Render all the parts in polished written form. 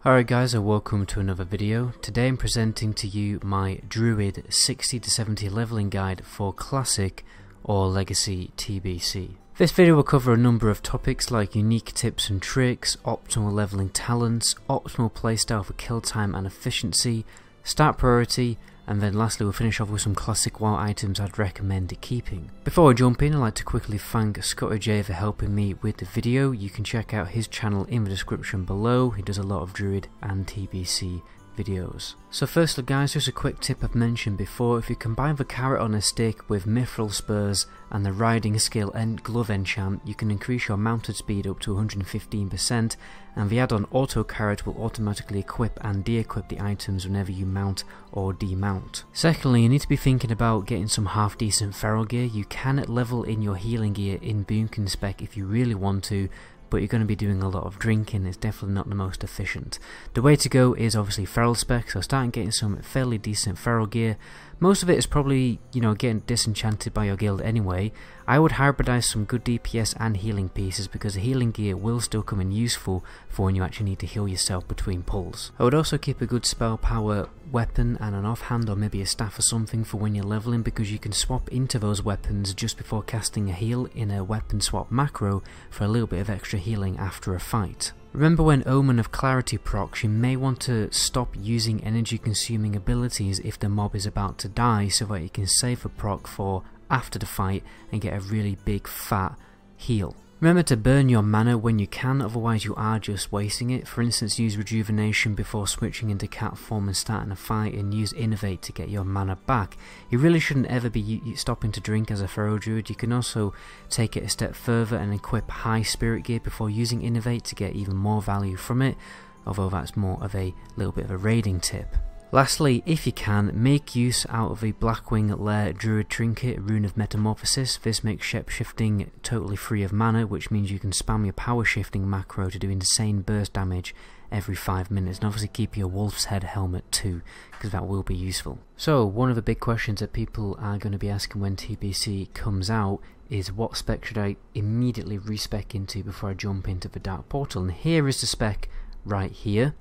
Alright guys, and welcome to another video. Today I'm presenting to you my Druid 60 to 70 leveling guide for Classic or Legacy TBC. This video will cover a number of topics like unique tips and tricks, optimal leveling talents, optimal playstyle for kill time and efficiency, start priority, and then lastly we'll finish off with some classic WoW items I'd recommend keeping. Before I jump in, I'd like to quickly thank Scottejaye for helping me with the video. You can check out his channel in the description below. He does a lot of Druid and TBC videos. So firstly guys, just a quick tip I've mentioned before: if you combine the carrot on a stick with mithril spurs and the riding skill and glove enchant, you can increase your mounted speed up to 115%, and the add-on auto carrot will automatically equip and de-equip the items whenever you mount or demount. Secondly, you need to be thinking about getting some half decent feral gear. You can level in your healing gear in Boomkin spec if you really want to, but you're going to be doing a lot of drinking. It's definitely not the most efficient. The way to go is obviously feral spec, so start getting some fairly decent feral gear. Most of it is probably, getting disenchanted by your guild anyway. I would hybridize some good DPS and healing pieces because the healing gear will still come in useful for when you actually need to heal yourself between pulls. I would also keep a good spell power weapon and an offhand or maybe a staff or something for when you're leveling, because you can swap into those weapons just before casting a heal in a weapon swap macro for a little bit of extra healing after a fight. Remember, when Omen of Clarity procs, you may want to stop using energy consuming abilities if the mob is about to die, so that you can save a proc for after the fight and get a really big fat heal. Remember to burn your mana when you can, otherwise you are just wasting it. For instance, use rejuvenation before switching into cat form and starting a fight, and use innovate to get your mana back. You really shouldn't ever be stopping to drink as a feral druid. You can also take it a step further and equip high spirit gear before using innovate to get even more value from it, although that's more of a little bit of a raiding tip. Lastly, if you can, make use out of a Blackwing Lair Druid Trinket, Rune of Metamorphosis. This makes shapeshifting totally free of mana, which means you can spam your power shifting macro to do insane burst damage every 5 minutes, and obviously keep your Wolf's Head helmet too, because that will be useful. So one of the big questions that people are going to be asking when TBC comes out is, what spec should I immediately respec into before I jump into the Dark Portal? And here is the spec right here.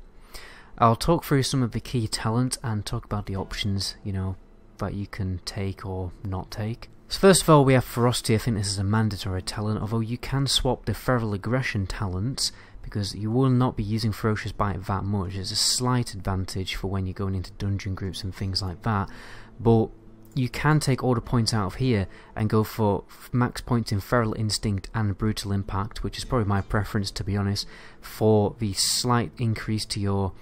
I'll talk through some of the key talent and talk about the options, that you can take or not take. So first of all, we have Ferocity. I think this is a mandatory talent, although you can swap the Feral Aggression talents, because you will not be using Ferocious Bite that much. It's a slight advantage for when you're going into dungeon groups and things like that, but you can take all the points out of here and go for max points in Feral Instinct and Brutal Impact, which is probably my preference, to be honest, for the slight increase to your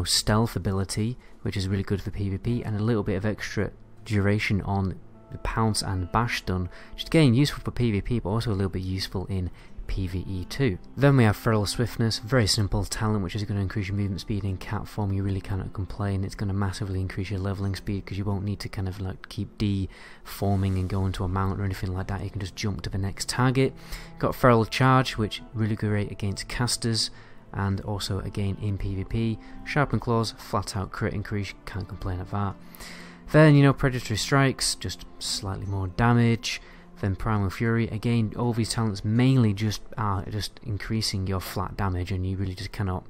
stealth ability, which is really good for PvP, and a little bit of extra duration on the Pounce and Bash stun, which is again useful for PvP but also a little bit useful in PvE too. Then we have Feral Swiftness, very simple talent which is going to increase your movement speed in cat form. You really cannot complain. It's going to massively increase your leveling speed because you won't need to kind of like keep deforming and go into a mount or anything like that. You can just jump to the next target. Got Feral Charge, which really great against casters, and also again in PvP. Sharpened Claws, flat out crit increase, can't complain at that. Then Predatory Strikes, just slightly more damage. Then Primal Fury, again all these talents mainly just increasing your flat damage, and you really just cannot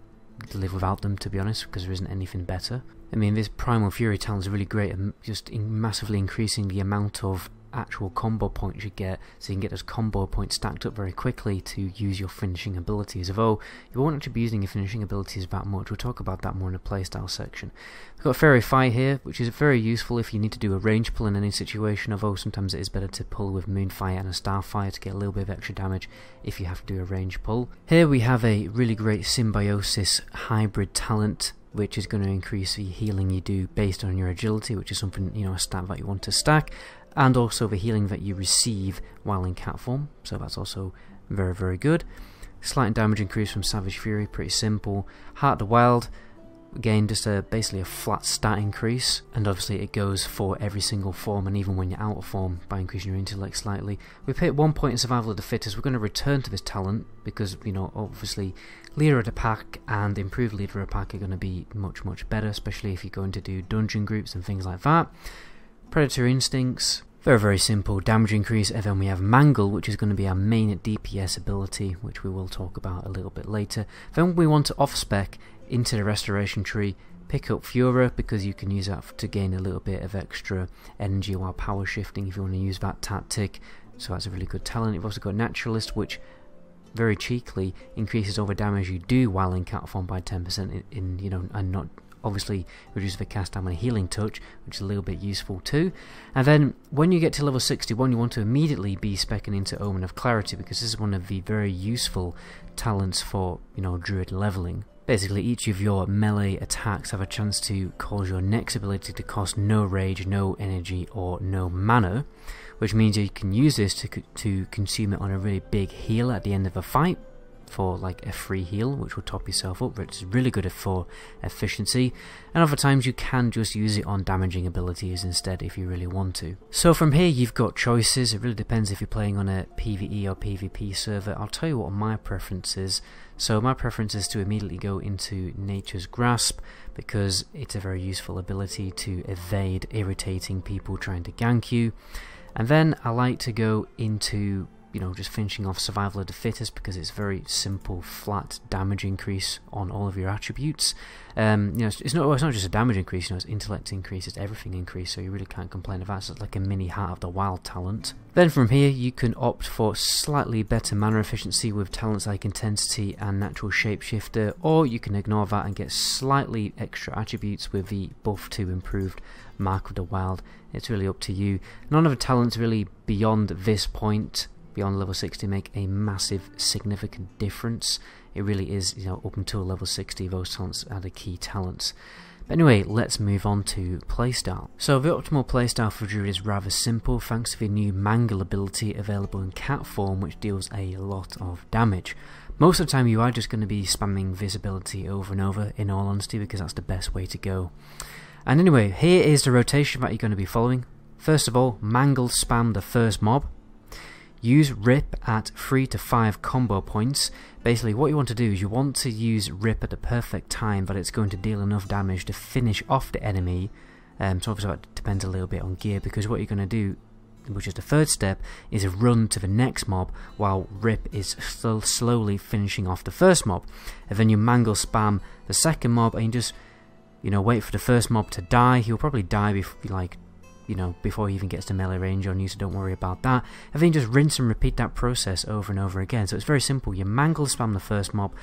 live without them, to be honest, because there isn't anything better. I mean, this Primal Fury talent is really great at just massively increasing the amount of actual combo points you get, so you can get those combo points stacked up very quickly to use your finishing abilities, although you won't actually be using your finishing abilities that much. We'll talk about that more in the playstyle section. We've got Fairy Fire here, which is very useful if you need to do a range pull in any situation, although sometimes it is better to pull with Moonfire and a Starfire to get a little bit of extra damage if you have to do a range pull. Here we have a really great Symbiosis hybrid talent, which is going to increase the healing you do based on your agility, which is something, a stat that you want to stack, and also the healing that you receive while in cat form, so that's also very, very good. Slight damage increase from Savage Fury, pretty simple. Heart of the Wild, again just basically a flat stat increase, and obviously it goes for every single form and even when you're out of form by increasing your intellect slightly. We've hit 1 point in Survival of the Fittest. We're going to return to this talent because obviously Leader of the Pack and Improved Leader of the Pack are going to be much, much better, especially if you're going to do dungeon groups and things like that. Predatory Instincts, very, very simple damage increase. And then we have Mangle, which is going to be our main DPS ability, which we will talk about a little bit later. Then we want to off-spec into the restoration tree, pick up Fura because you can use that to gain a little bit of extra energy while power shifting if you want to use that tactic. So that's a really good talent. You've also got Naturalist, which very cheekily increases all the damage you do while in cat form by 10% in you know, and not obviously reduce the cast time and healing touch, which is a little bit useful too. And then when you get to level 61, you want to immediately be speccing into Omen of Clarity, because this is one of the very useful talents for, you know, Druid leveling. Basically, each of your melee attacks have a chance to cause your next ability to cost no rage, no energy, or no mana, which means you can use this to consume it on a really big heal at the end of a fight, for like a free heal, which will top yourself up, which is really good for efficiency. And other times you can just use it on damaging abilities instead if you really want to. So from here you've got choices. It really depends if you're playing on a PvE or PvP server. I'll tell you what my preference is. So my preference is to immediately go into Nature's Grasp, because it's a very useful ability to evade irritating people trying to gank you. And then I like to go into, you know, just finishing off Survival of the Fittest, because it's very simple, flat damage increase on all of your attributes. You know, it's not just a damage increase. You know, it's intellect increase, it's everything increase. So you really can't complain about it. It's like a mini Heart of the Wild talent. Then from here, you can opt for slightly better mana efficiency with talents like Intensity and Natural Shapeshifter, or you can ignore that and get slightly extra attributes with the buff to improved Mark of the Wild. It's really up to you. None of the talents really beyond this point, beyond level 60, make a massive significant difference. It really is, you know, up until level 60 those talents are the key talents. But anyway, let's move on to playstyle. So the optimal playstyle for Druid is rather simple, thanks to the new Mangle ability available in cat form, which deals a lot of damage. Most of the time you are just going to be spamming this ability over and over, in all honesty, because that's the best way to go. And anyway, here is the rotation that you're going to be following. First of all, Mangle spam the first mob. Use Rip at 3 to 5 combo points. Basically what you want to do is you want to use Rip at the perfect time that it's going to deal enough damage to finish off the enemy. So obviously that depends a little bit on gear, because what you're going to do, which is the third step, is a run to the next mob while Rip is still slowly finishing off the first mob. And then you Mangle spam the second mob, and you just, you know, wait for the first mob to die. He'll probably die before he even gets to melee range on you, so don't worry about that. And then you just rinse and repeat that process over and over again. So it's very simple. You Mangle spam the first mob,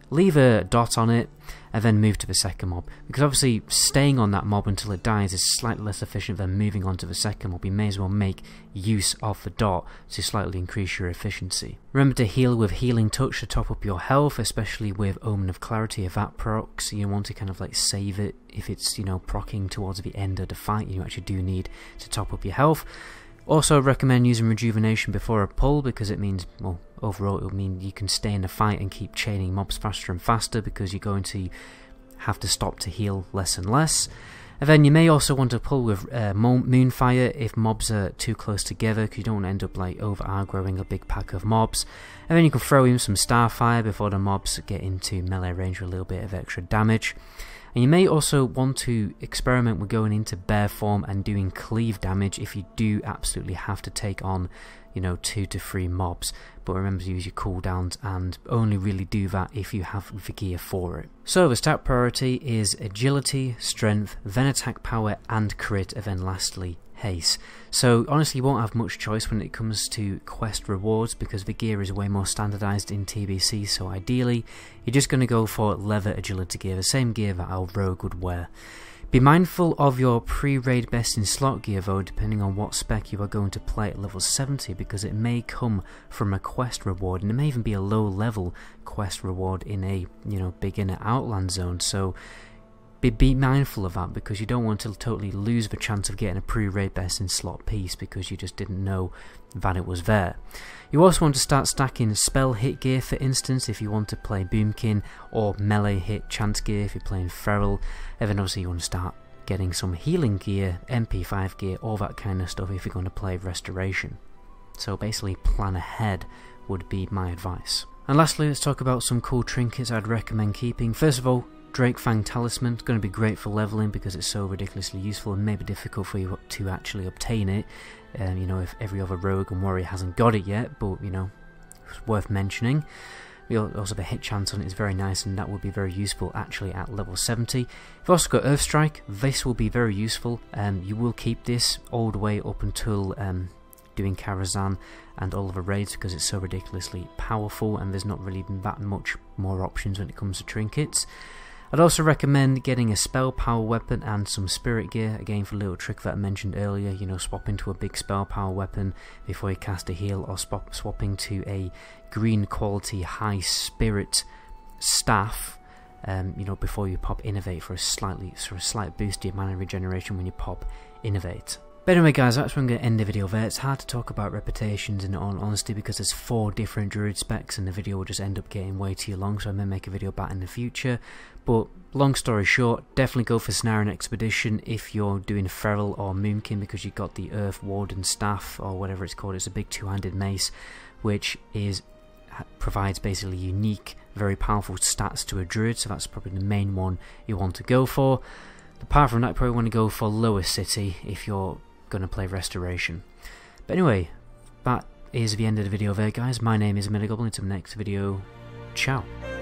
leave a dot on it, and then move to the second mob, because obviously staying on that mob until it dies is slightly less efficient than moving on to the second mob. You may as well make use of the dot to slightly increase your efficiency. Remember to heal with Healing Touch to top up your health, especially with Omen of Clarity. If that procs, you want to kind of like save it if it's, you know, proccing towards the end of the fight. You actually do need to top up your health. Also recommend using Rejuvenation before a pull, because it means, well, overall it will mean you can stay in the fight and keep chaining mobs faster and faster, because you're going to have to stop to heal less and less. And then you may also want to pull with Moonfire if mobs are too close together, because you don't want to end up like over aggroing a big pack of mobs. And then you can throw in some Starfire before the mobs get into melee range with a little bit of extra damage. And you may also want to experiment with going into bear form and doing cleave damage if you do absolutely have to take on, you know, 2 to 3 mobs. But remember to use your cooldowns, and only really do that if you have the gear for it. So the stat priority is agility, strength, then attack power and crit, and then lastly haste. So honestly you won't have much choice when it comes to quest rewards, because the gear is way more standardized in TBC. So ideally you're just going to go for leather agility gear, the same gear that our rogue would wear. Be mindful of your pre-raid best in slot gear though, depending on what spec you are going to play at level 70, because it may come from a quest reward, and it may even be a low level quest reward in a, you know, beginner outland zone. So be mindful of that, because you don't want to totally lose the chance of getting a pre-raid best in slot piece because you just didn't know that it was there. You also want to start stacking spell hit gear, for instance, if you want to play Boomkin, or melee hit chance gear if you're playing Feral. And then obviously you want to start getting some healing gear, MP5 gear, all that kind of stuff if you're going to play Restoration. So basically plan ahead would be my advice. And lastly, let's talk about some cool trinkets I'd recommend keeping. First of all, Drake Fang Talisman. It's going to be great for leveling because it's so ridiculously useful, and maybe difficult for you to actually obtain it. You know, if every other rogue and warrior hasn't got it yet, but you know, it's worth mentioning. Also the hit chance on it is very nice, and that would be very useful actually at level 70. You've also got Earth Strike. This will be very useful. You will keep this all the way up until doing Karazhan and all of the raids, because it's so ridiculously powerful and there's not really that much more options when it comes to trinkets. I'd also recommend getting a spell power weapon and some spirit gear, again for a little trick that I mentioned earlier, you know, swap into a big spell power weapon before you cast a heal, or swapping to a green quality high spirit staff, you know, before you pop Innovate for a slight boost to your mana regeneration when you pop Innovate. But anyway guys, that's where I'm going to end the video there. It's hard to talk about reputations in all honesty because there's 4 different Druid specs and the video will just end up getting way too long, so I may make a video about it in the future. But long story short, definitely go for Snare and Expedition if you're doing Feral or Moonkin, because you've got the Earth Warden Staff or whatever it's called. It's a big 2-handed mace which provides basically unique, very powerful stats to a Druid, so that's probably the main one you want to go for. Apart from that, you probably want to go for Lower City if you're going to play Restoration. But anyway, that is the end of the video there guys. My name is Goblin. Until the next video, ciao.